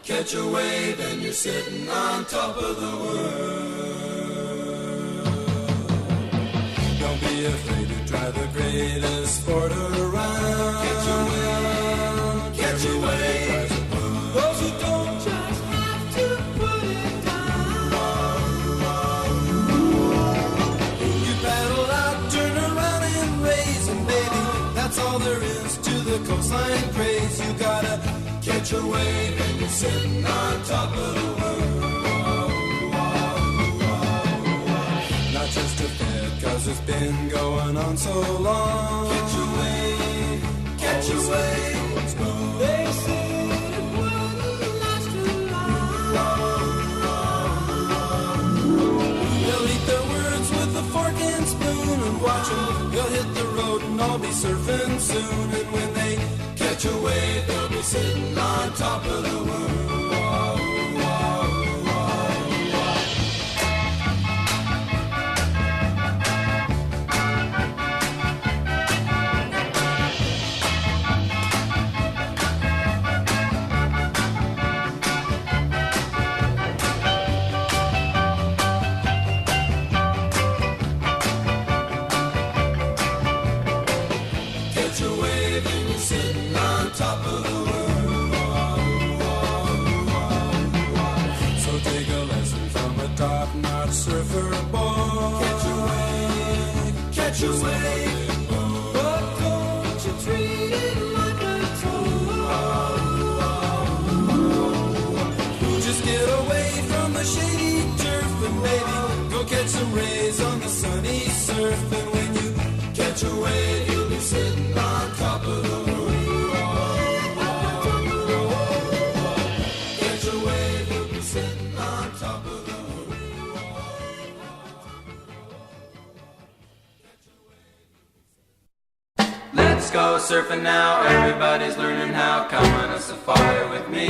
catch a wave and you're sitting on top of the world. Don't be afraid to try the greatest sport around. Catch a wave, catch a wave. Those who don't just have to put it down. You paddle out, turn around and raise, and baby, that's all there is to the coastline craze. You gotta catch a wave and you're sitting on top of the world. Not just a fad, cause it's been going on so long. Catch a wave, catch a wave. They say it wouldn't last too long. They'll eat their words with a fork and spoon and watch them. They'll hit the road and I'll be surfing soon. And when they catch a wave, they'll be sitting on top of the world. Catch a wave and you're sitting on top of the world. So take a lesson from a top-notch surfer boy. Catch a wave, catch a wave. But don't you treat it like a toy. Just get away from the shady turf and maybe go catch some rays on the sunny surf. And when you catch a wave, you'll be sitting on top of the world. Catch a wave, you'll be sitting on top of the world. Let's go surfing now, everybody's learning how. Come on a safari with me.